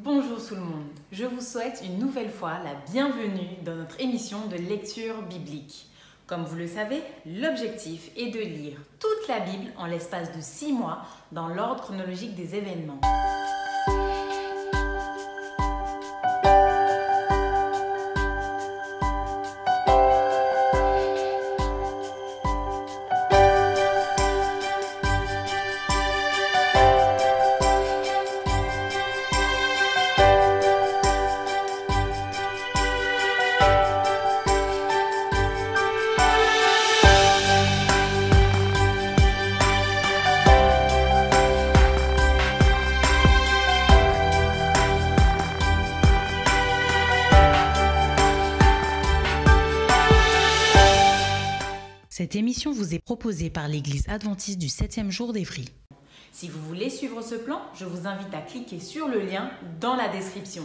Bonjour tout le monde, je vous souhaite une nouvelle fois la bienvenue dans notre émission de lecture biblique. Comme vous le savez, l'objectif est de lire toute la Bible en l'espace de 6 mois dans l'ordre chronologique des événements. Cette émission vous est proposée par l'Église adventiste du 7e jour d'Évry. Si vous voulez suivre ce plan, je vous invite à cliquer sur le lien dans la description.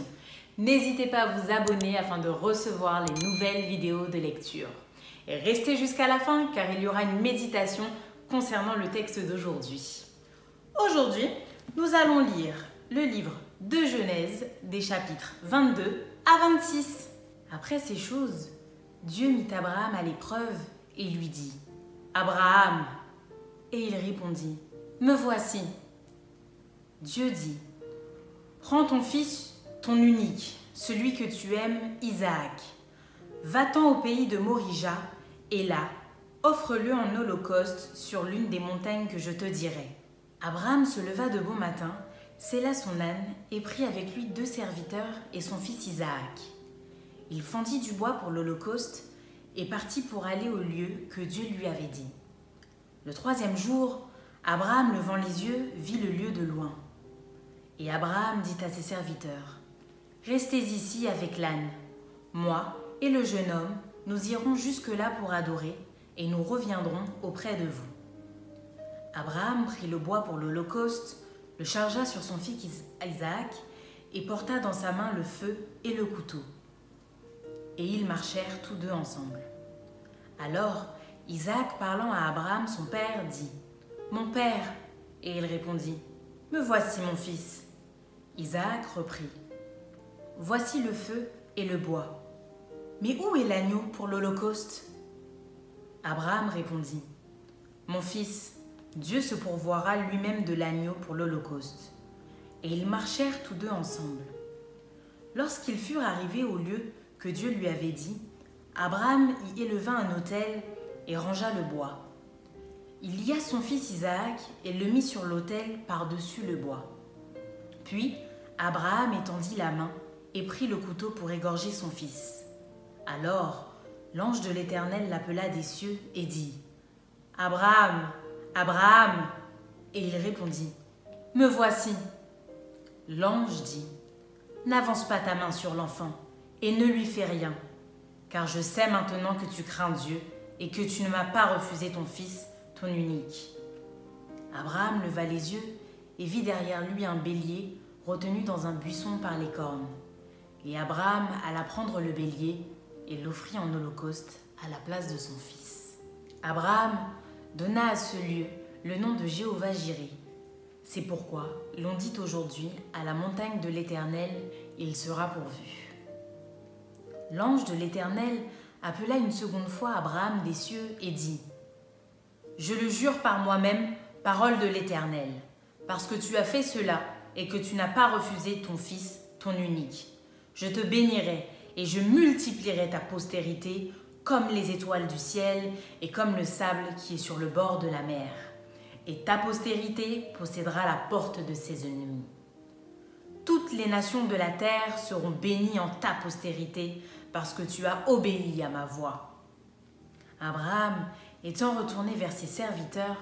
N'hésitez pas à vous abonner afin de recevoir les nouvelles vidéos de lecture. Et restez jusqu'à la fin car il y aura une méditation concernant le texte d'aujourd'hui. Aujourd'hui, nous allons lire le livre de Genèse des chapitres 22 à 26. Après ces choses, Dieu mit Abraham à l'épreuve et lui dit « Abraham !» Et il répondit « Me voici !» Dieu dit « Prends ton fils, ton unique, celui que tu aimes, Isaac. Va-t'en au pays de Morija, et là, offre-le en holocauste sur l'une des montagnes que je te dirai. » Abraham se leva de bon matin, sella son âne et prit avec lui 2 serviteurs et son fils Isaac. Il fendit du bois pour l'holocauste et partit pour aller au lieu que Dieu lui avait dit. Le 3e jour, Abraham, levant les yeux, vit le lieu de loin. Et Abraham dit à ses serviteurs, « Restez ici avec l'âne. Moi et le jeune homme, nous irons jusque-là pour adorer, et nous reviendrons auprès de vous. » Abraham prit le bois pour l'holocauste, le chargea sur son fils Isaac, et porta dans sa main le feu et le couteau. Et ils marchèrent tous deux ensemble. Alors, Isaac, parlant à Abraham, son père, dit « Mon père !» Et il répondit « Me voici, mon fils. » Isaac reprit « Voici le feu et le bois. Mais où est l'agneau pour l'holocauste ?» Abraham répondit « Mon fils, Dieu se pourvoira lui-même de l'agneau pour l'holocauste. » Et ils marchèrent tous deux ensemble. Lorsqu'ils furent arrivés au lieu que Dieu lui avait dit, Abraham y éleva un autel et rangea le bois. Il lia son fils Isaac et le mit sur l'autel par-dessus le bois. Puis Abraham étendit la main et prit le couteau pour égorger son fils. Alors l'ange de l'Éternel l'appela des cieux et dit « Abraham, Abraham !» Et il répondit « Me voici !» L'ange dit « N'avance pas ta main sur l'enfant et ne lui fais rien, car je sais maintenant que tu crains Dieu et que tu ne m'as pas refusé ton fils, ton unique. » Abraham leva les yeux et vit derrière lui un bélier retenu dans un buisson par les cornes. Et Abraham alla prendre le bélier et l'offrit en holocauste à la place de son fils. Abraham donna à ce lieu le nom de Jéhovah-Jiré. C'est pourquoi l'on dit aujourd'hui à la montagne de l'Éternel, il sera pourvu. L'ange de l'Éternel appela une seconde fois Abraham des cieux et dit « Je le jure par moi-même, parole de l'Éternel, parce que tu as fait cela et que tu n'as pas refusé ton fils, ton unique. Je te bénirai et je multiplierai ta postérité comme les étoiles du ciel et comme le sable qui est sur le bord de la mer. Et ta postérité possédera la porte de ses ennemis. Toutes les nations de la terre seront bénies en ta postérité, parce que tu as obéi à ma voix. » Abraham, étant retourné vers ses serviteurs,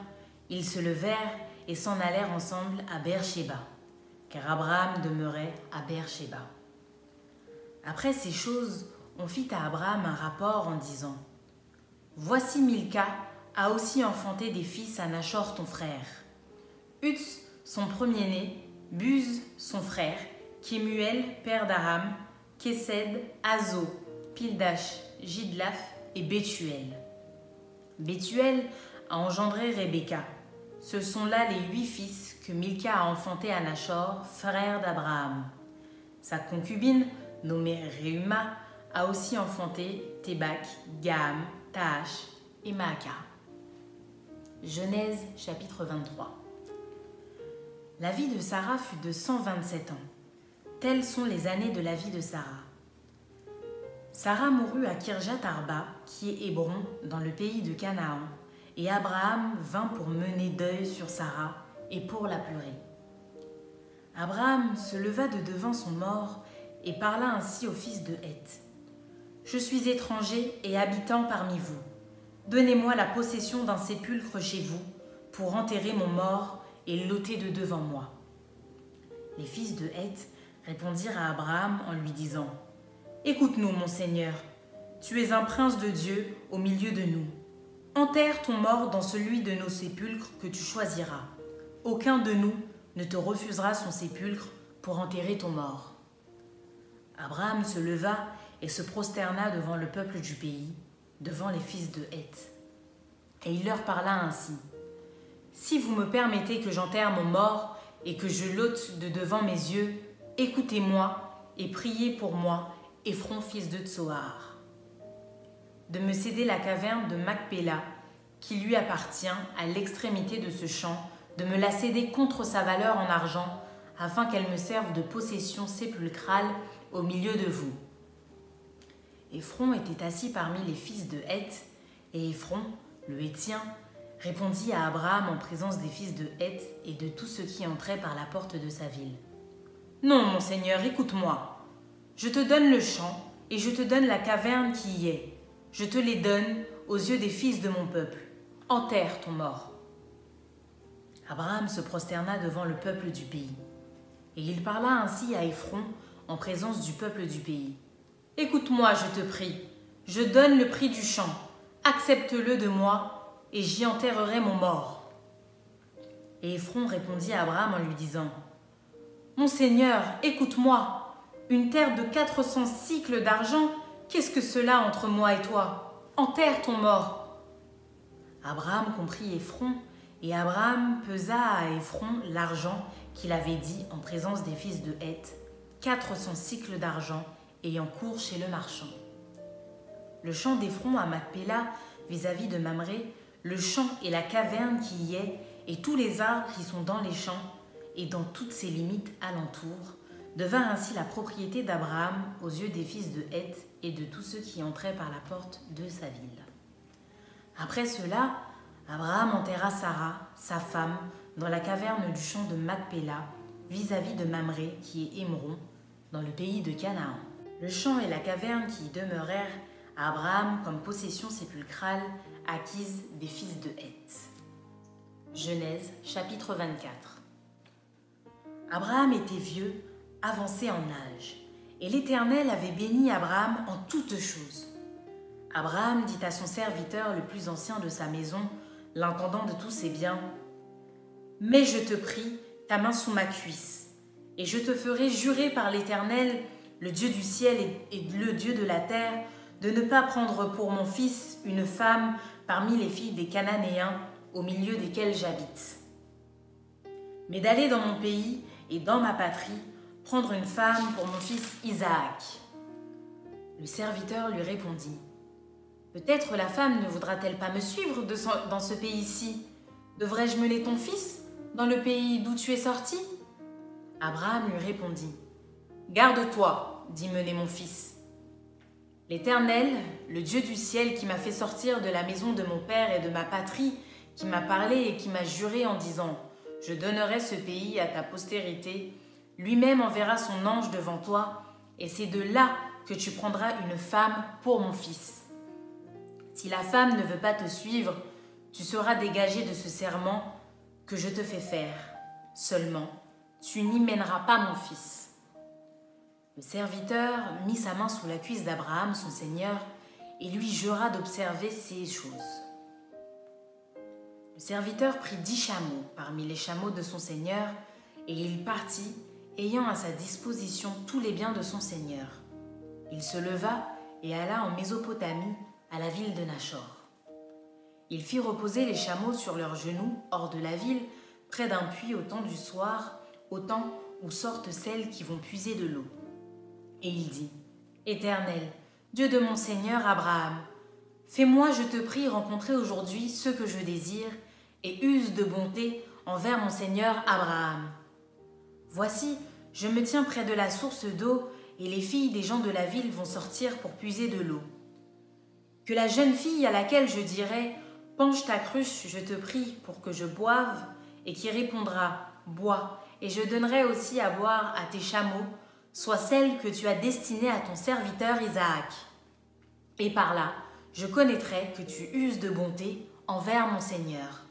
ils se levèrent et s'en allèrent ensemble à Beer-Shéba, car Abraham demeurait à Beer-Shéba. Après ces choses, on fit à Abraham un rapport en disant « Voici Milca a aussi enfanté des fils à Nachor ton frère. Uts, son premier-né, Buz, son frère, Kemuel, père d'Aram, Kesed, Azo, Pildash, Jidlaph et Bethuel. Bethuel a engendré Rebecca. Ce sont là les 8 fils que Milca a enfantés à Nachor, frère d'Abraham. Sa concubine, nommée Reuma, a aussi enfanté Tébak, Gaham, Tahash et Maaka. Genèse chapitre 23. La vie de Sarah fut de 127 ans. Telles sont les années de la vie de Sarah. Sarah mourut à Kirjat Arba, qui est Hébron, dans le pays de Canaan, et Abraham vint pour mener deuil sur Sarah et pour la pleurer. Abraham se leva de devant son mort et parla ainsi au fils de Heth. « Je suis étranger et habitant parmi vous. Donnez-moi la possession d'un sépulcre chez vous pour enterrer mon mort et l'ôter de devant moi. » Les fils de Heth répondirent à Abraham en lui disant « Écoute-nous, mon Seigneur, tu es un prince de Dieu au milieu de nous. Enterre ton mort dans celui de nos sépulcres que tu choisiras. Aucun de nous ne te refusera son sépulcre pour enterrer ton mort. » Abraham se leva et se prosterna devant le peuple du pays, devant les fils de Heth. Et il leur parla ainsi. « Si vous me permettez que j'enterre mon mort et que je l'ôte de devant mes yeux, écoutez-moi et priez pour moi, Éphron, fils de Tsoar, de me céder la caverne de Macpéla, qui lui appartient à l'extrémité de ce champ, de me la céder contre sa valeur en argent, afin qu'elle me serve de possession sépulcrale au milieu de vous. » Éphron était assis parmi les fils de Heth, et Éphron, le Héthien, répondit à Abraham en présence des fils de Heth et de tous ceux qui entraient par la porte de sa ville. « Non, mon Seigneur, écoute-moi. Je te donne le champ et je te donne la caverne qui y est. Je te les donne aux yeux des fils de mon peuple. Enterre ton mort. » Abraham se prosterna devant le peuple du pays. Et il parla ainsi à Éphron en présence du peuple du pays. « Écoute-moi, je te prie. Je donne le prix du champ. Accepte-le de moi et j'y enterrerai mon mort. » Et Éphron répondit à Abraham en lui disant « Mon Seigneur, écoute-moi. Une terre de 400 cycles d'argent, qu'est-ce que cela entre moi et toi? Enterre ton mort. » Abraham comprit Éphron, et Abraham pesa à Éphron l'argent qu'il avait dit en présence des fils de Heth, 400 cycles d'argent ayant cours chez le marchand. Le champ d'Éphron à Macpéla, vis-à-vis de Mamré, le champ et la caverne qui y est, et tous les arbres qui sont dans les champs, et dans toutes ses limites alentour, devinrent ainsi la propriété d'Abraham aux yeux des fils de Heth et de tous ceux qui entraient par la porte de sa ville. Après cela, Abraham enterra Sarah, sa femme, dans la caverne du champ de Macpéla, vis-à-vis de Mamré, qui est Hébron, dans le pays de Canaan. Le champ et la caverne qui y demeurèrent à Abraham comme possession sépulcrale acquise des fils de Heth. Genèse chapitre 24. Abraham était vieux, avancé en âge, et l'Éternel avait béni Abraham en toutes choses. Abraham dit à son serviteur le plus ancien de sa maison, l'intendant de tous ses biens, « Mets, je te prie, ta main sous ma cuisse, et je te ferai jurer par l'Éternel, le Dieu du ciel et le Dieu de la terre, de ne pas prendre pour mon fils une femme parmi les filles des Cananéens au milieu desquels j'habite, mais d'aller dans mon pays et dans ma patrie, prendre une femme pour mon fils Isaac. » Le serviteur lui répondit, « Peut-être la femme ne voudra-t-elle pas me suivre dans ce pays-ci? Devrais-je mener ton fils dans le pays d'où tu es sorti ?» Abraham lui répondit, « Garde-toi d'y mener mon fils. L'Éternel, le Dieu du ciel qui m'a fait sortir de la maison de mon père et de ma patrie, qui m'a parlé et qui m'a juré en disant « Je donnerai ce pays à ta postérité », lui-même enverra son ange devant toi, et c'est de là que tu prendras une femme pour mon fils. Si la femme ne veut pas te suivre, tu seras dégagé de ce serment que je te fais faire. Seulement, tu n'y mèneras pas mon fils. » Le serviteur mit sa main sous la cuisse d'Abraham, son seigneur, et lui jura d'observer ces choses. Le serviteur prit 10 chameaux parmi les chameaux de son seigneur, et il partit, ayant à sa disposition tous les biens de son seigneur. Il se leva et alla en Mésopotamie, à la ville de Nachor. Il fit reposer les chameaux sur leurs genoux, hors de la ville, près d'un puits au temps du soir, au temps où sortent celles qui vont puiser de l'eau. Et il dit, « Éternel, Dieu de mon Seigneur Abraham, fais-moi, je te prie, rencontrer aujourd'hui ce que je désire et use de bonté envers mon Seigneur Abraham. Voici, je me tiens près de la source d'eau et les filles des gens de la ville vont sortir pour puiser de l'eau. Que la jeune fille à laquelle je dirai « Penche ta cruche, je te prie, pour que je boive » et qui répondra « Bois, et je donnerai aussi à boire à tes chameaux » soit celle que tu as destinée à ton serviteur Isaac. Et par là, je connaîtrai que tu uses de bonté envers mon Seigneur. »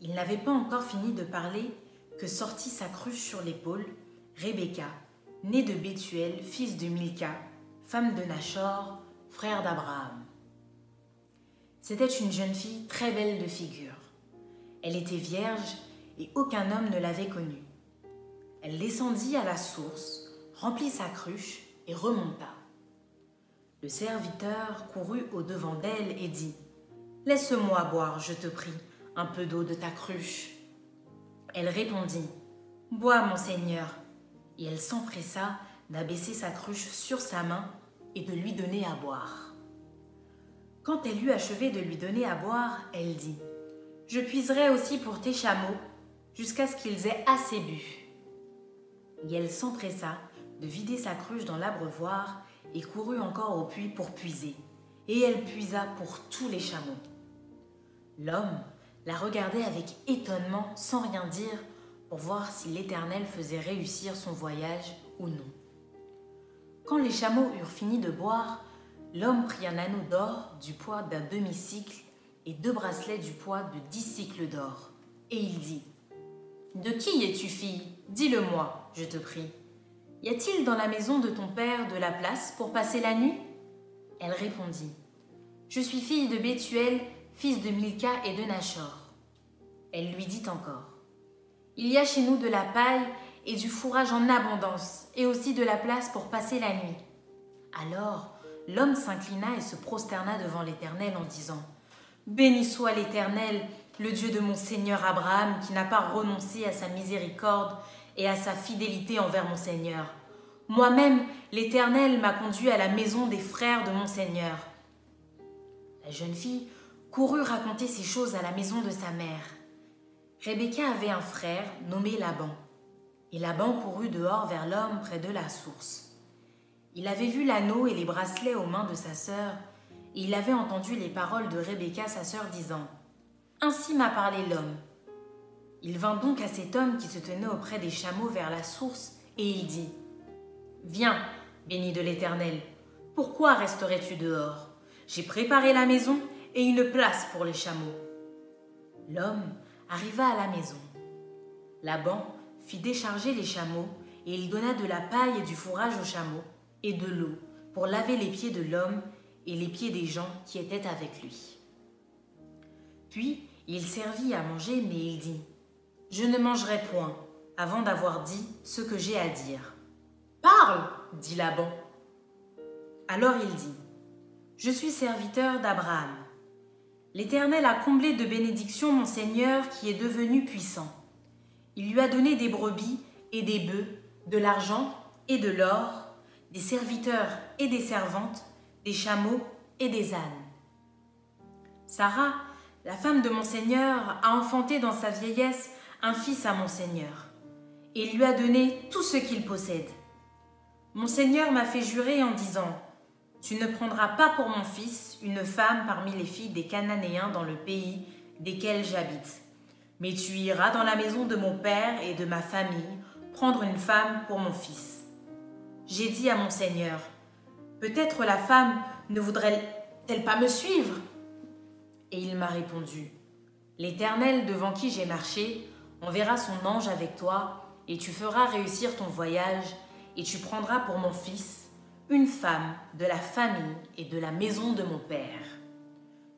Il n'avait pas encore fini de parler que sortit sa cruche sur l'épaule Rebecca, née de Bethuel, fils de Milca, femme de Nachor, frère d'Abraham. C'était une jeune fille très belle de figure. Elle était vierge et aucun homme ne l'avait connue. Elle descendit à la source, remplit sa cruche et remonta. Le serviteur courut au-devant d'elle et dit « Laisse-moi boire, je te prie, un peu d'eau de ta cruche. » Elle répondit « Bois, mon Seigneur. » Et elle s'empressa d'abaisser sa cruche sur sa main et de lui donner à boire. Quand elle eut achevé de lui donner à boire, elle dit « Je puiserai aussi pour tes chameaux, jusqu'à ce qu'ils aient assez bu. » Et elle s'empressa de vider sa cruche dans l'abreuvoir et courut encore au puits pour puiser. Et elle puisa pour tous les chameaux. L'homme la regardait avec étonnement, sans rien dire, pour voir si l'Éternel faisait réussir son voyage ou non. Quand les chameaux eurent fini de boire, l'homme prit un anneau d'or du poids d'un demi-cycle et 2 bracelets du poids de 10 cycles d'or. Et il dit « De qui es-tu fille? Dis-le-moi, je te prie. Y a-t-il dans la maison de ton père de la place pour passer la nuit ?» Elle répondit « Je suis fille de Bethuel, fils de Milca et de Nachor. » Elle lui dit encore « Il y a chez nous de la paille et du fourrage en abondance, et aussi de la place pour passer la nuit. » Alors l'homme s'inclina et se prosterna devant l'Éternel en disant « Béni soit l'Éternel, le Dieu de mon Seigneur Abraham, qui n'a pas renoncé à sa miséricorde et à sa fidélité envers mon Seigneur. Moi-même, l'Éternel m'a conduit à la maison des frères de mon Seigneur. » La jeune fille courut raconter ces choses à la maison de sa mère. Rebecca avait un frère nommé Laban. Et Laban courut dehors vers l'homme près de la source. Il avait vu l'anneau et les bracelets aux mains de sa sœur, et il avait entendu les paroles de Rebecca, sa sœur, disant « Ainsi m'a parlé l'homme. » Il vint donc à cet homme qui se tenait auprès des chameaux vers la source, et il dit « Viens, béni de l'Éternel, pourquoi resterais-tu dehors? J'ai préparé la maison et une place pour les chameaux. » L'homme arriva à la maison. Laban fit décharger les chameaux, et il donna de la paille et du fourrage aux chameaux, et de l'eau pour laver les pieds de l'homme et les pieds des gens qui étaient avec lui. Puis il servit à manger, mais il dit « Je ne mangerai point avant d'avoir dit ce que j'ai à dire. »« Parle !» dit Laban. Alors il dit « Je suis serviteur d'Abraham. L'Éternel a comblé de bénédictions mon Seigneur qui est devenu puissant. Il lui a donné des brebis et des bœufs, de l'argent et de l'or, des serviteurs et des servantes, des chameaux et des ânes. Sarah, la femme de mon Seigneur, a enfanté dans sa vieillesse un fils à mon Seigneur, et il lui a donné tout ce qu'il possède. Mon Seigneur m'a fait jurer en disant « Tu ne prendras pas pour mon fils une femme parmi les filles des Cananéens dans le pays desquels j'habite, mais tu iras dans la maison de mon père et de ma famille prendre une femme pour mon fils. » J'ai dit à mon Seigneur, « Peut-être la femme ne voudrait-elle pas me suivre ?» Et il m'a répondu, « L'Éternel devant qui j'ai marché enverra son ange avec toi, et tu feras réussir ton voyage, et tu prendras pour mon fils une femme de la famille et de la maison de mon père.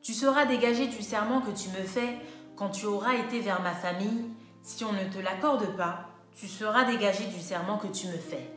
Tu seras dégagé du serment que tu me fais quand tu auras été vers ma famille. Si on ne te l'accorde pas, tu seras dégagé du serment que tu me fais. »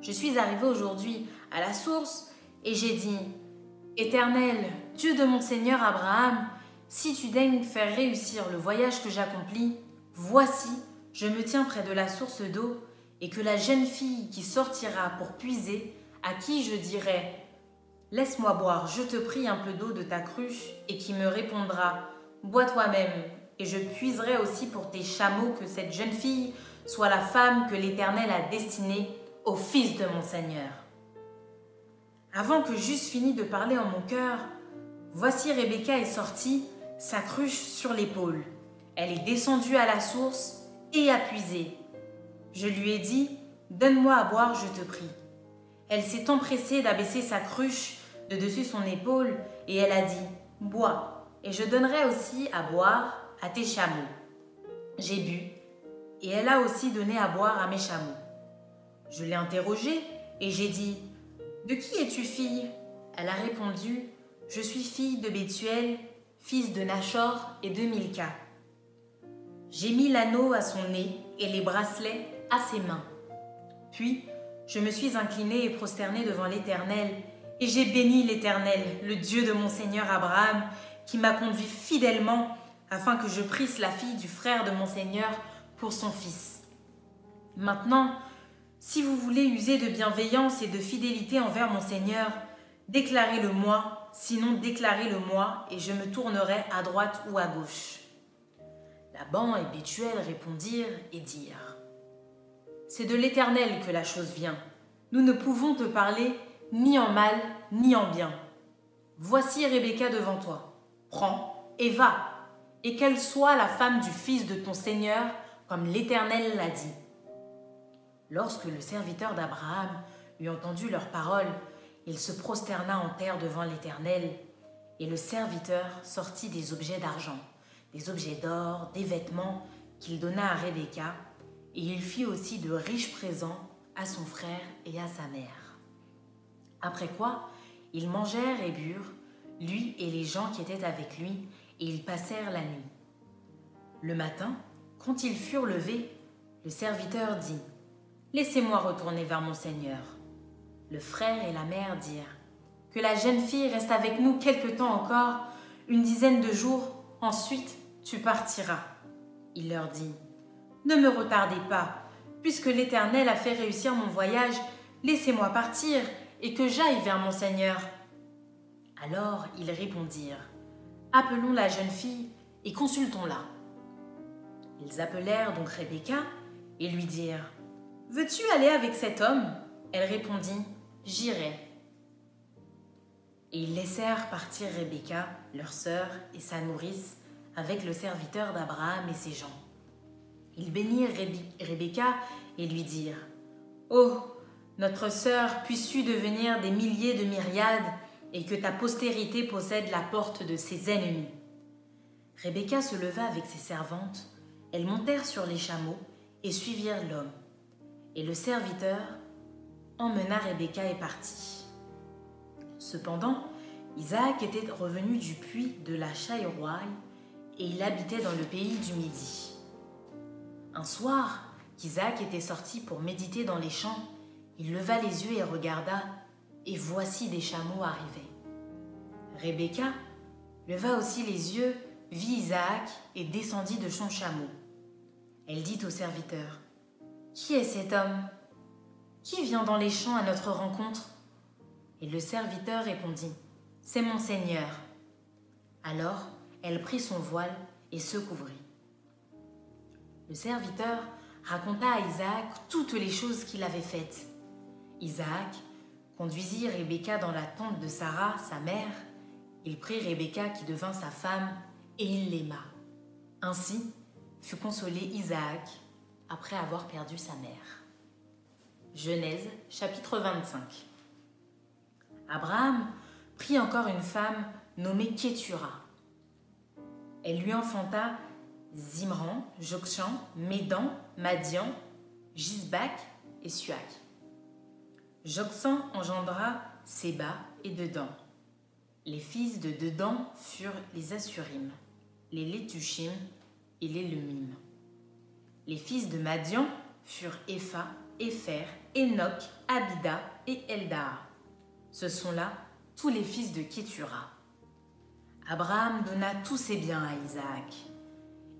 Je suis arrivée aujourd'hui à la source et j'ai dit « Éternel, Dieu de mon Seigneur Abraham, si tu daignes faire réussir le voyage que j'accomplis, voici, je me tiens près de la source d'eau et que la jeune fille qui sortira pour puiser, à qui je dirai « Laisse-moi boire, je te prie, un peu d'eau de ta cruche » et qui me répondra « Bois toi-même, et je puiserai aussi pour tes chameaux que cette jeune fille soit la femme que l'Éternel a destinée au fils de mon Seigneur. » Avant que j'eusse fini de parler en mon cœur, voici Rebecca est sortie, sa cruche sur l'épaule. Elle est descendue à la source et a puisé. Je lui ai dit « Donne-moi à boire, je te prie. » Elle s'est empressée d'abaisser sa cruche de dessus son épaule et elle a dit « Bois, et je donnerai aussi à boire à tes chameaux. » J'ai bu, et elle a aussi donné à boire à mes chameaux. Je l'ai interrogée et j'ai dit « De qui es-tu fille ?» Elle a répondu « Je suis fille de Bethuel, fils de Nachor et de Milka. » J'ai mis l'anneau à son nez et les bracelets à ses mains. Puis, je me suis inclinée et prosternée devant l'Éternel, et j'ai béni l'Éternel, le Dieu de mon Seigneur Abraham, qui m'a conduit fidèlement afin que je prisse la fille du frère de mon Seigneur pour son fils. Maintenant, si vous voulez user de bienveillance et de fidélité envers mon Seigneur, déclarez-le-moi, sinon déclarez-le-moi, et je me tournerai à droite ou à gauche. Laban et Bethuel répondirent et dirent « C'est de l'Éternel que la chose vient. Nous ne pouvons te parler ni en mal ni en bien. Voici Rebecca devant toi. Prends et va, et qu'elle soit la femme du fils de ton Seigneur, comme l'Éternel l'a dit. » Lorsque le serviteur d'Abraham eut entendu leurs paroles, il se prosterna en terre devant l'Éternel, et le serviteur sortit des objets d'argent, des objets d'or, des vêtements qu'il donna à Rebecca, et il fit aussi de riches présents à son frère et à sa mère. Après quoi, ils mangèrent et burent, lui et les gens qui étaient avec lui, et ils passèrent la nuit. Le matin, quand ils furent levés, le serviteur dit « Laissez-moi retourner vers mon Seigneur. » Le frère et la mère dirent « Que la jeune fille reste avec nous quelque temps encore, une dizaine de jours, ensuite tu partiras. » Il leur dit « Ne me retardez pas, puisque l'Éternel a fait réussir mon voyage, laissez-moi partir et que j'aille vers mon Seigneur. » Alors ils répondirent « Appelons la jeune fille et consultons-la. » Ils appelèrent donc Rebecca et lui dirent « Veux-tu aller avec cet homme ?» Elle répondit « J'irai. » Et ils laissèrent partir Rebecca, leur sœur et sa nourrice, avec le serviteur d'Abraham et ses gens. Ils bénirent Rebecca et lui dirent « Oh, notre sœur, puisses-tu devenir des milliers de myriades et que ta postérité possède la porte de ses ennemis. » Rebecca se leva avec ses servantes, elles montèrent sur les chameaux et suivirent l'homme. Et le serviteur emmena Rebecca et partit. Cependant, Isaac était revenu du puits de la Chaïroï et il habitait dans le pays du Midi. Un soir, qu'Isaac était sorti pour méditer dans les champs, il leva les yeux et regarda, et voici des chameaux arriver. Rebecca leva aussi les yeux, vit Isaac et descendit de son chameau. Elle dit au serviteur « Qui est cet homme? Qui vient dans les champs à notre rencontre ?» Et le serviteur répondit « C'est mon Seigneur. » Alors elle prit son voile et se couvrit. Le serviteur raconta à Isaac toutes les choses qu'il avait faites. Isaac conduisit Rebecca dans la tente de Sarah, sa mère. Il prit Rebecca qui devint sa femme et il l'aima. Ainsi fut consolé Isaac après avoir perdu sa mère. Genèse chapitre 25. Abraham prit encore une femme nommée Kétura. Elle lui enfanta Zimran, Jokshan, Médan, Madian, Gisbak et Suak. Jokshan engendra Séba et Dedan. Les fils de Dedan furent les Assurim, les Létushim et les Lumim. Les fils de Madian furent Épha, Épher, Enoch, Abida et Eldaa. Ce sont là tous les fils de Kétura. Abraham donna tous ses biens à Isaac.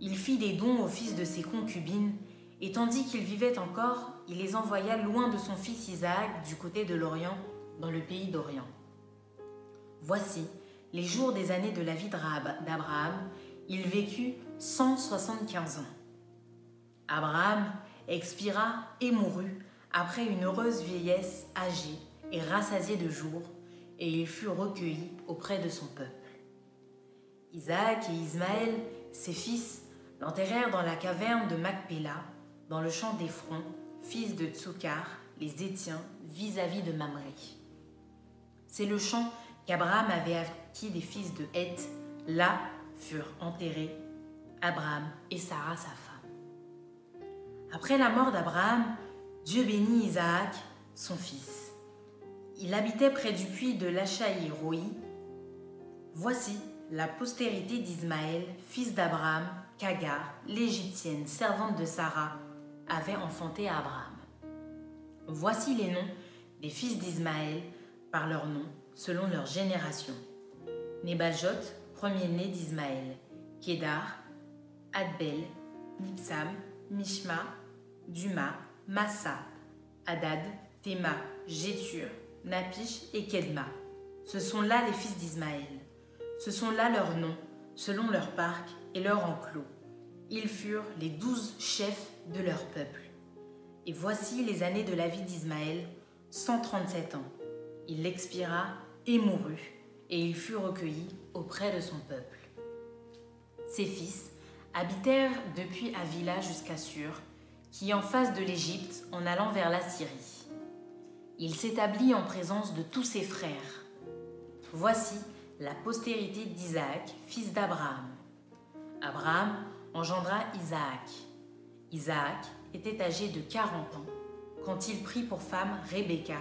Il fit des dons aux fils de ses concubines Et tandis qu'ils vivaient encore, il les envoya loin de son fils Isaac du côté de l'Orient, dans le pays d'Orient. Voici les jours des années de la vie d'Abraham. Il vécut 175 ans. Abraham expira et mourut après une heureuse vieillesse, âgé et rassasié de jours, et il fut recueilli auprès de son peuple. Isaac et Ismaël, ses fils, l'enterrèrent dans la caverne de Macpéla, dans le champ d'Éphron, fils de Tsokar, les Étiens, vis-à-vis de Mamré. C'est le champ qu'Abraham avait acquis des fils de Heth. Là furent enterrés Abraham et Sarah, sa femme. Après la mort d'Abraham, Dieu bénit Isaac, son fils. Il habitait près du puits de Lachaï-Roi. Voici la postérité d'Ismaël, fils d'Abraham, qu'Agar, l'Égyptienne, servante de Sarah, avait enfanté à Abraham. Voici les noms des fils d'Ismaël par leurs noms, selon leur génération. Nébajot, premier-né d'Ismaël, Kédar, Adbel, Mibsam, Mishma, Duma, Massa, Hadad, Théma, Jétur, Napish et Kedma. Ce sont là les fils d'Ismaël. Ce sont là leurs noms, selon leur parc et leur enclos. Ils furent les 12 chefs de leur peuple. Et voici les années de la vie d'Ismaël, 137 ans. Il expira et mourut, et il fut recueilli auprès de son peuple. Ses fils habitèrent depuis Avila jusqu'à Sur, qui est en face de l'Égypte en allant vers la Syrie. Il s'établit en présence de tous ses frères. Voici la postérité d'Isaac, fils d'Abraham. Abraham engendra Isaac. Isaac était âgé de 40 ans quand il prit pour femme Rebecca,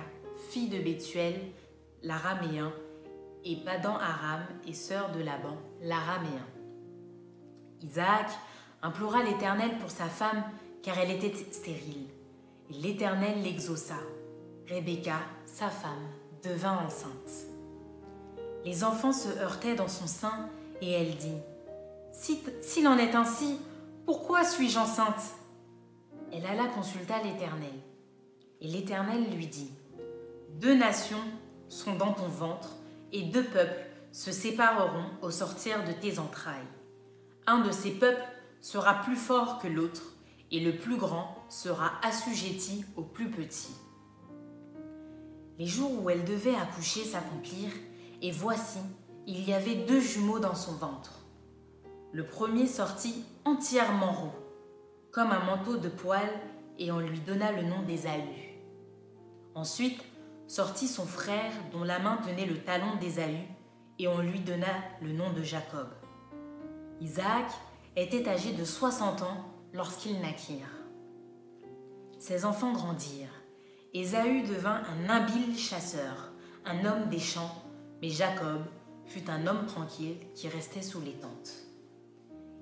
fille de Bethuel, l'araméen, et Padan-Aram et sœur de Laban, l'araméen. Isaac implora l'Éternel pour sa femme, car elle était stérile. Et l'Éternel l'exauça. Rebecca, sa femme, devint enceinte. Les enfants se heurtaient dans son sein, et elle dit « S'il en est ainsi, pourquoi suis-je enceinte ?» Elle alla consulta l'Éternel. Et l'Éternel lui dit « 2 nations sont dans ton ventre, et 2 peuples se sépareront au sortir de tes entrailles. Un de ces peuples sera plus fort que l'autre, et le plus grand sera assujetti au plus petit. » Les jours où elle devait accoucher s'accomplirent, et voici, il y avait 2 jumeaux dans son ventre. Le premier sortit entièrement roux, comme un manteau de poil, et on lui donna le nom d'Ésaü. Ensuite sortit son frère, dont la main tenait le talon d'Ésaü, et on lui donna le nom de Jacob. Isaac était âgé de 60 ans lorsqu'ils naquirent. Ses enfants grandirent. Ésaü devint un habile chasseur, un homme des champs, mais Jacob fut un homme tranquille qui restait sous les tentes.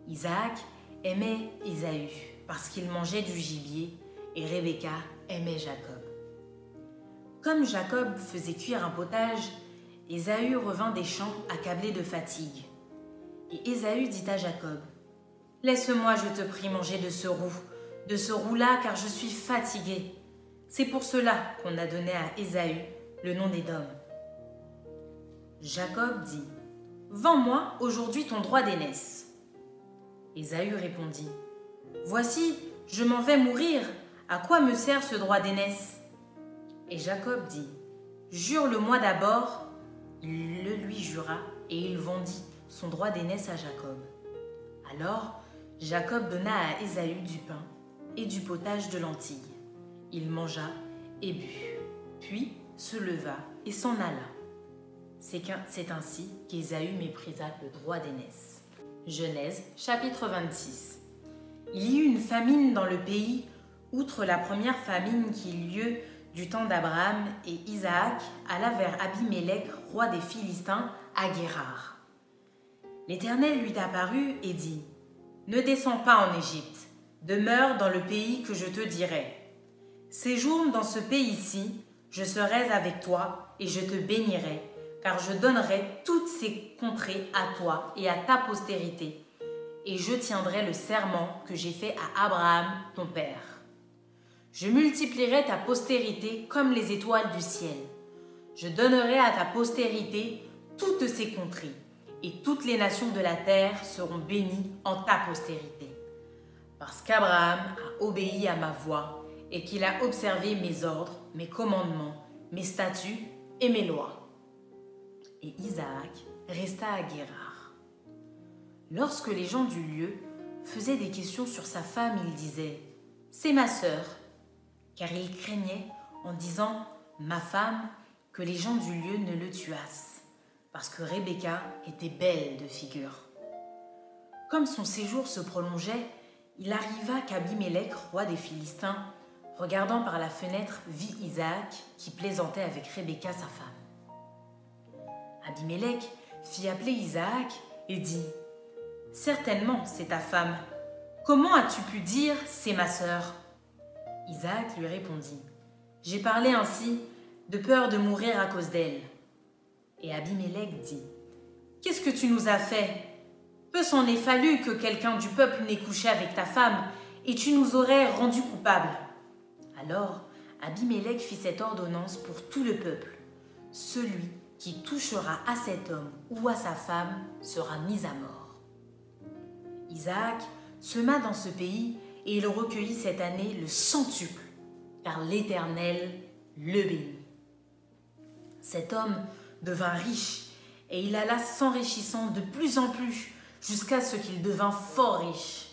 Isaac aimait Ésaü parce qu'il mangeait du gibier, et Rebecca aimait Jacob. Comme Jacob faisait cuire un potage, Ésaü revint des champs accablé de fatigue. Et Ésaü dit à Jacob, « Laisse-moi, je te prie, manger de ce roux-là, car je suis fatigué. » C'est pour cela qu'on a donné à Ésaü le nom d'Édom. Jacob dit, « Vends-moi aujourd'hui ton droit d'aînesse. » Ésaü répondit, « Voici, je m'en vais mourir. À quoi me sert ce droit d'aînesse ?» Et Jacob dit, « Jure-le-moi d'abord. » Il le lui jura, et il vendit son droit d'aînesse à Jacob. Alors Jacob donna à Ésaü du pain et du potage de lentilles. Il mangea et but, puis se leva et s'en alla. C'est ainsi qu'Ésaü méprisa le droit d'aînesse. Genèse, chapitre 26. Il y eut une famine dans le pays, outre la première famine qui eut lieu du temps d'Abraham, et Isaac alla vers Abimélec, roi des Philistins, à Guérar. L'Éternel lui apparut et dit, « Ne descends pas en Égypte, demeure dans le pays que je te dirai. Séjourne dans ce pays-ci, je serai avec toi et je te bénirai, car je donnerai toutes ces contrées à toi et à ta postérité, et je tiendrai le serment que j'ai fait à Abraham, ton père. Je multiplierai ta postérité comme les étoiles du ciel. Je donnerai à ta postérité toutes ces contrées, et toutes les nations de la terre seront bénies en ta postérité. Parce qu'Abraham a obéi à ma voix, et qu'il a observé mes ordres, mes commandements, mes statuts et mes lois. Et Isaac resta à Guérar. Lorsque les gens du lieu faisaient des questions sur sa femme, ils disaient « C'est ma sœur », car ils craignaient, en disant « Ma femme », que les gens du lieu ne le tuassent, parce que Rebecca était belle de figure. Comme son séjour se prolongeait, il arriva qu'Abimélec, roi des Philistins, regardant par la fenêtre, vit Isaac qui plaisantait avec Rebecca sa femme. Abimélec fit appeler Isaac et dit « Certainement, c'est ta femme. Comment as-tu pu dire « c'est ma sœur » ?» Isaac lui répondit « J'ai parlé ainsi de peur de mourir à cause d'elle. » Et Abimélec dit « Qu'est-ce que tu nous as fait ? Peu s'en est fallu que quelqu'un du peuple n'ait couché avec ta femme, et tu nous aurais rendus coupables. » Alors Abimélec fit cette ordonnance pour tout le peuple. Celui qui touchera à cet homme ou à sa femme sera mis à mort. Isaac sema dans ce pays et il recueillit cette année le centuple, car l'Éternel le bénit. Cet homme devint riche et il alla s'enrichissant de plus en plus jusqu'à ce qu'il devint fort riche.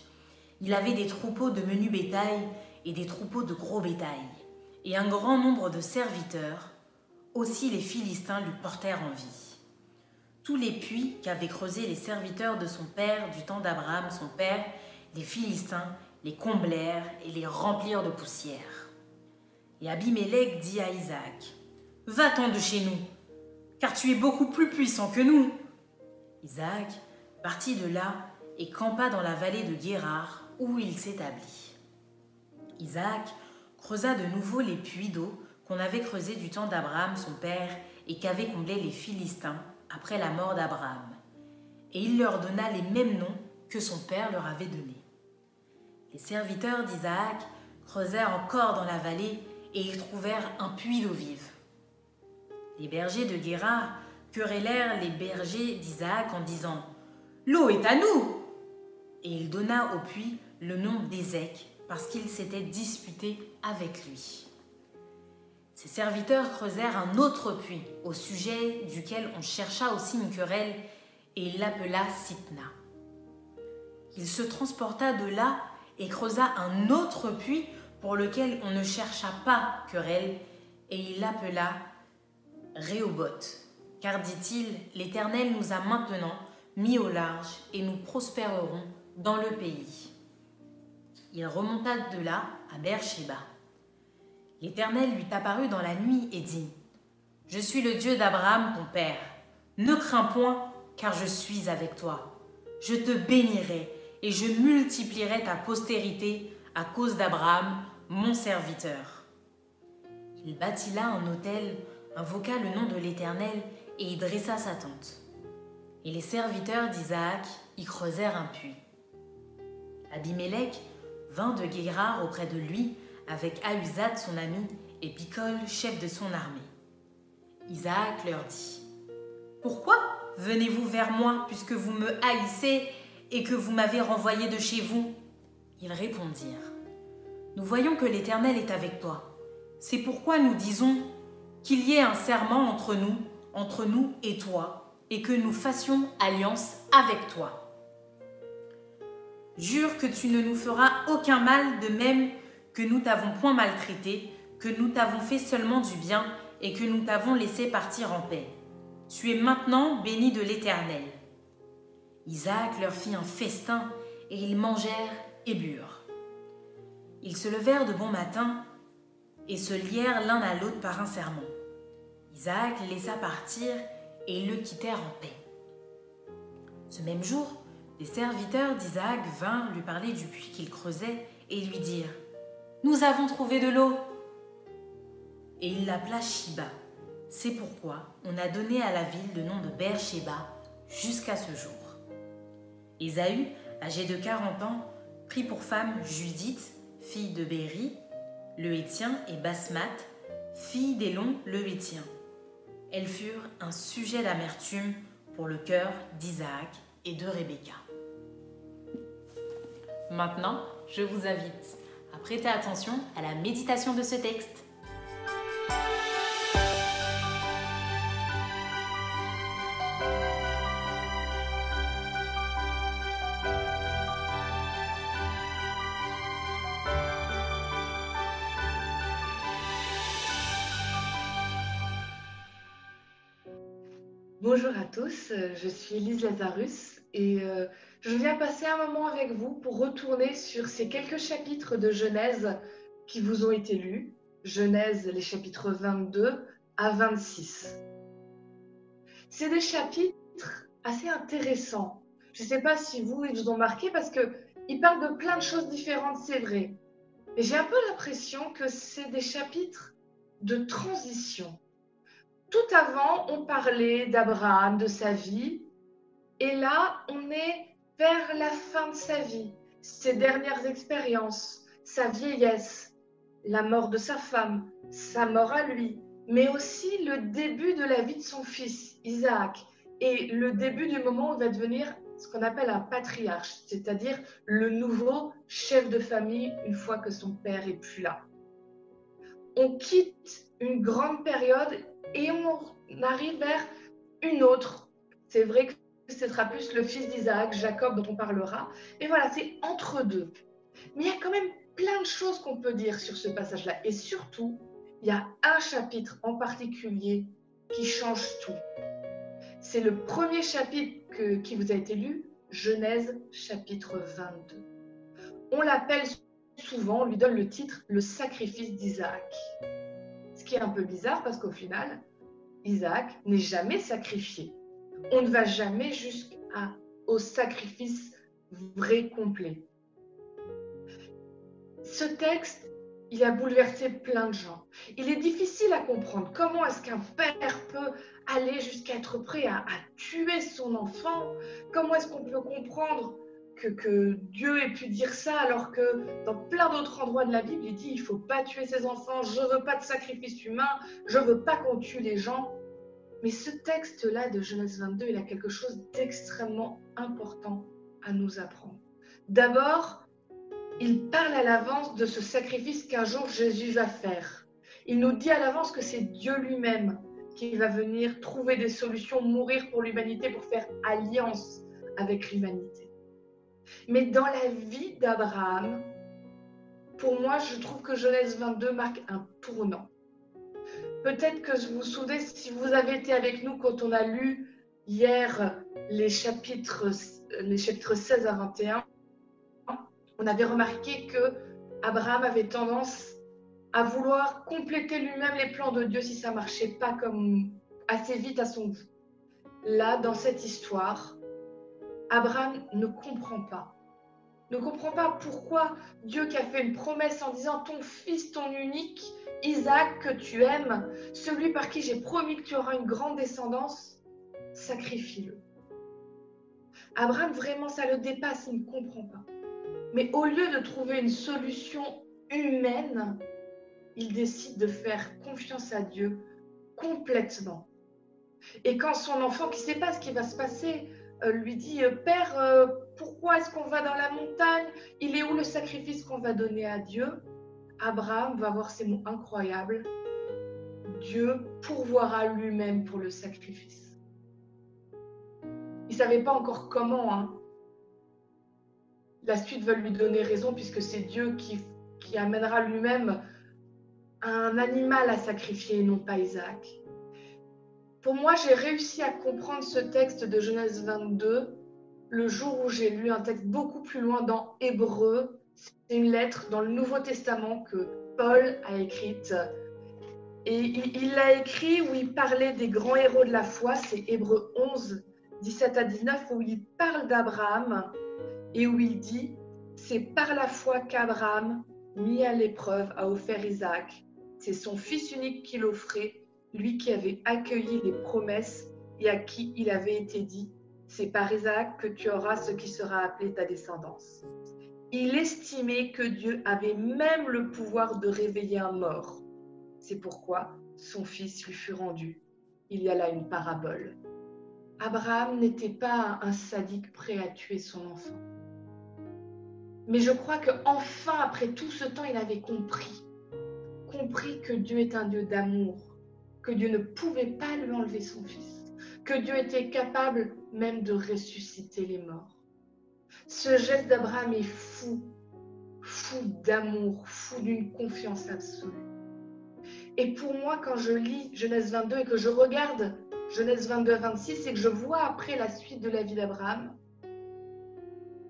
Il avait des troupeaux de menu bétail et des troupeaux de gros bétail, et un grand nombre de serviteurs. Aussi les Philistins lui portèrent envie. Tous les puits qu'avaient creusés les serviteurs de son père du temps d'Abraham, son père, les Philistins les comblèrent et les remplirent de poussière. Et Abimélec dit à Isaac, « Va-t'en de chez nous, car tu es beaucoup plus puissant que nous. » Isaac partit de là et campa dans la vallée de Guérar, où il s'établit. Isaac creusa de nouveau les puits d'eau qu'on avait creusés du temps d'Abraham, son père, et qu'avaient comblés les Philistins après la mort d'Abraham. Et il leur donna les mêmes noms que son père leur avait donnés. Les serviteurs d'Isaac creusèrent encore dans la vallée et ils trouvèrent un puits d'eau vive. Les bergers de Guérar querellèrent les bergers d'Isaac en disant « L'eau est à nous !» Et il donna au puits le nom d'Ézec parce qu'il s'était disputé avec lui. Ses serviteurs creusèrent un autre puits au sujet duquel on chercha aussi une querelle et il l'appela Sitna. Il se transporta de là et creusa un autre puits pour lequel on ne chercha pas querelle et il l'appela Rehoboth. Car, dit-il, l'Éternel nous a maintenant mis au large et nous prospérerons dans le pays. Il remonta de là à Beer-Shéba. L'Éternel lui apparut dans la nuit et dit « Je suis le Dieu d'Abraham, ton père. Ne crains point, car je suis avec toi. Je te bénirai et je multiplierai ta postérité à cause d'Abraham, mon serviteur. » Il bâtit là un autel, invoqua le nom de l'Éternel et y dressa sa tente. Et les serviteurs d'Isaac y creusèrent un puits. Abimélec vint de Guérar auprès de lui avec Ahuzat son ami et Picol, chef de son armée. Isaac leur dit « Pourquoi venez-vous vers moi puisque vous me haïssez et que vous m'avez renvoyé de chez vous ?» Ils répondirent « Nous voyons que l'Éternel est avec toi. C'est pourquoi nous disons qu'il y ait un serment entre nous et toi, et que nous fassions alliance avec toi. Jure que tu ne nous feras aucun mal, de même que nous t'avons point maltraité, que nous t'avons fait seulement du bien et que nous t'avons laissé partir en paix. Tu es maintenant béni de l'Éternel. » Isaac leur fit un festin et ils mangèrent et burent. Ils se levèrent de bon matin et se lièrent l'un à l'autre par un serment. Isaac les laissa partir et ils le quittèrent en paix. Ce même jour, les serviteurs d'Isaac vinrent lui parler du puits qu'il creusait et lui dirent « Nous avons trouvé de l'eau !» Et il l'appela Shiba. C'est pourquoi on a donné à la ville le nom de Beer-Shéba jusqu'à ce jour. Ésaü âgé de 40 ans, prit pour femme Judith, fille de Béri, le Héthien, et Basmath, fille d'Élon, le Héthien. Elles furent un sujet d'amertume pour le cœur d'Isaac et de Rebecca. Maintenant, je vous invite à prêter attention à la méditation de ce texte. Bonjour à tous, je suis Elise Lazarus et je viens passer un moment avec vous pour retourner sur ces quelques chapitres de Genèse qui vous ont été lus. Genèse, les chapitres 22 à 26. C'est des chapitres assez intéressants. Je ne sais pas si ils vous ont marqué parce qu'ils parlent de plein de choses différentes, c'est vrai. Mais j'ai un peu l'impression que c'est des chapitres de transition. Tout avant, on parlait d'Abraham, de sa vie. Et là, on est vers la fin de sa vie, ses dernières expériences, sa vieillesse, la mort de sa femme, sa mort à lui, mais aussi le début de la vie de son fils, Isaac, et le début du moment où il va devenir ce qu'on appelle un patriarche, c'est-à-dire le nouveau chef de famille une fois que son père est plus là. On quitte une grande période et on arrive vers une autre. C'est vrai que ce sera plus le fils d'Isaac, Jacob, dont on parlera. Mais voilà, c'est entre deux. Mais il y a quand même plein de choses qu'on peut dire sur ce passage-là. Et surtout, il y a un chapitre en particulier qui change tout. C'est le premier chapitre qui vous a été lu, Genèse chapitre 22. On l'appelle souvent, on lui donne le titre « Le sacrifice d'Isaac ». Ce qui est un peu bizarre parce qu'au final, Isaac n'est jamais sacrifié. On ne va jamais jusqu'au sacrifice vrai, complet. Ce texte, il a bouleversé plein de gens. Il est difficile à comprendre. Comment est-ce qu'un père peut aller jusqu'à être prêt à tuer son enfant? Comment est-ce qu'on peut comprendre que Dieu ait pu dire ça alors que dans plein d'autres endroits de la Bible, il dit il ne faut pas tuer ses enfants, je ne veux pas de sacrifice humain, je ne veux pas qu'on tue les gens. Mais ce texte-là de Genèse 22, il a quelque chose d'extrêmement important à nous apprendre. D'abord, il parle à l'avance de ce sacrifice qu'un jour Jésus va faire. Il nous dit à l'avance que c'est Dieu lui-même qui va venir trouver des solutions, mourir pour l'humanité, pour faire alliance avec l'humanité. Mais dans la vie d'Abraham, pour moi, je trouve que Genèse 22 marque un tournant. Peut-être que vous vous souvenez, si vous avez été avec nous quand on a lu hier les chapitres 16 à 21, on avait remarqué que Abraham avait tendance à vouloir compléter lui-même les plans de Dieu si ça ne marchait pas comme assez vite à son goût. Là, dans cette histoire, Abraham ne comprend pas. Ne comprend pas pourquoi Dieu qui a fait une promesse en disant « Ton fils, ton unique, Isaac, que tu aimes, celui par qui j'ai promis que tu auras une grande descendance, sacrifie-le. » Abraham, vraiment, ça le dépasse, il ne comprend pas. Mais au lieu de trouver une solution humaine, il décide de faire confiance à Dieu complètement. Et quand son enfant, qui ne sait pas ce qui va se passer, lui dit « Père, pourquoi est-ce qu'on va dans la montagne? Il est où le sacrifice qu'on va donner à Dieu ?» Abraham va avoir ces mots incroyables. Dieu pourvoira lui-même pour le sacrifice. Il ne savait pas encore comment. Hein. La suite va lui donner raison puisque c'est Dieu qui amènera lui-même un animal à sacrifier et non pas Isaac. Pour moi, j'ai réussi à comprendre ce texte de Genèse 22 le jour où j'ai lu un texte beaucoup plus loin dans Hébreux. C'est une lettre dans le Nouveau Testament que Paul a écrite. Et il l'a écrit où il parlait des grands héros de la foi. C'est Hébreux 11, 17 à 19, où il parle d'Abraham et où il dit « C'est par la foi qu'Abraham, mis à l'épreuve, a offert Isaac. C'est son fils unique qu'il offrait, lui qui avait accueilli les promesses et à qui il avait été dit, C'est par Isaac que tu auras ce qui sera appelé ta descendance. Il estimait que Dieu avait même le pouvoir de réveiller un mort. C'est pourquoi son fils lui fut rendu. Il y a là une parabole. Abraham n'était pas un sadique prêt à tuer son enfant. Mais je crois qu'enfin, après tout ce temps, il avait compris que Dieu est un Dieu d'amour, que Dieu ne pouvait pas lui enlever son fils, que Dieu était capable même de ressusciter les morts. Ce geste d'Abraham est fou, fou d'amour, fou d'une confiance absolue. Et pour moi, quand je lis Genèse 22 et que je regarde Genèse 22 à 26 et que je vois après la suite de la vie d'Abraham,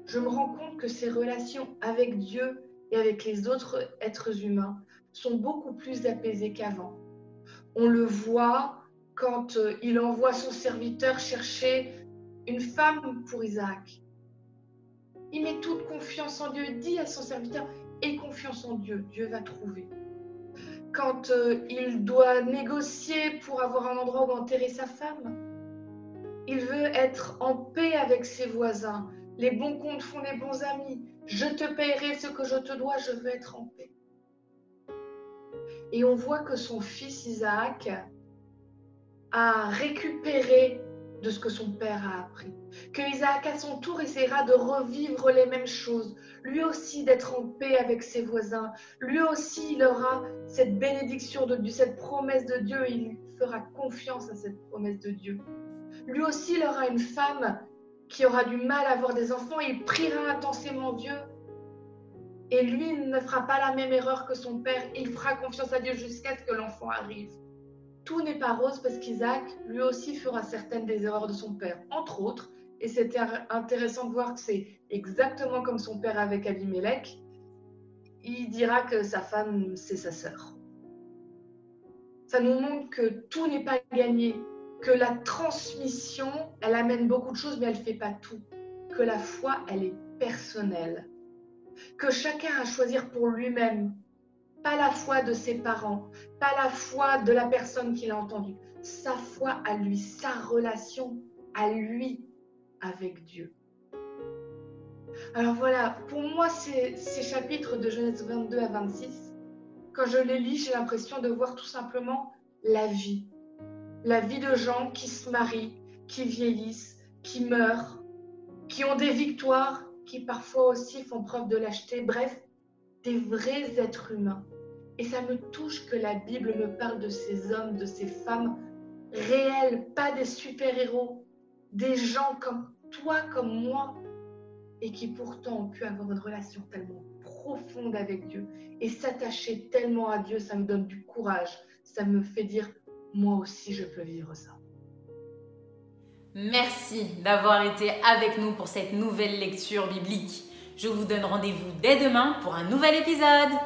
je me rends compte que ses relations avec Dieu et avec les autres êtres humains sont beaucoup plus apaisées qu'avant. On le voit quand il envoie son serviteur chercher une femme pour Isaac. Il met toute confiance en Dieu, il dit à son serviteur, aie confiance en Dieu, Dieu va trouver. Quand il doit négocier pour avoir un endroit où enterrer sa femme, il veut être en paix avec ses voisins. Les bons comptes font les bons amis. Je te paierai ce que je te dois, je veux être en paix. Et on voit que son fils Isaac a récupéré de ce que son père a appris. Que Isaac, à son tour, essaiera de revivre les mêmes choses. Lui aussi, d'être en paix avec ses voisins. Lui aussi, il aura cette bénédiction de Dieu, cette promesse de Dieu. Il fera confiance à cette promesse de Dieu. Lui aussi, il aura une femme qui aura du mal à avoir des enfants. Il priera intensément Dieu. Et lui, il ne fera pas la même erreur que son père. Il fera confiance à Dieu jusqu'à ce que l'enfant arrive. Tout n'est pas rose parce qu'Isaac, lui aussi, fera certaines des erreurs de son père, entre autres. Et c'était intéressant de voir que c'est exactement comme son père avec Abimelech. Il dira que sa femme, c'est sa sœur. Ça nous montre que tout n'est pas gagné, que la transmission, elle amène beaucoup de choses, mais elle ne fait pas tout. Que la foi, elle est personnelle. Que chacun a à choisir pour lui-même. Pas la foi de ses parents, pas la foi de la personne qu'il a entendue. Sa foi à lui, sa relation à lui avec Dieu. Alors voilà, pour moi, ces chapitres de Genèse 22 à 26, quand je les lis, j'ai l'impression de voir tout simplement la vie. La vie de gens qui se marient, qui vieillissent, qui meurent, qui ont des victoires, qui parfois aussi font preuve de lâcheté. Bref, des vrais êtres humains. Et ça me touche que la Bible me parle de ces hommes, de ces femmes réels, pas des super-héros, des gens comme toi, comme moi, et qui pourtant ont pu avoir une relation tellement profonde avec Dieu et s'attacher tellement à Dieu, ça me donne du courage, ça me fait dire, moi aussi je peux vivre ça. Merci d'avoir été avec nous pour cette nouvelle lecture biblique. Je vous donne rendez-vous dès demain pour un nouvel épisode.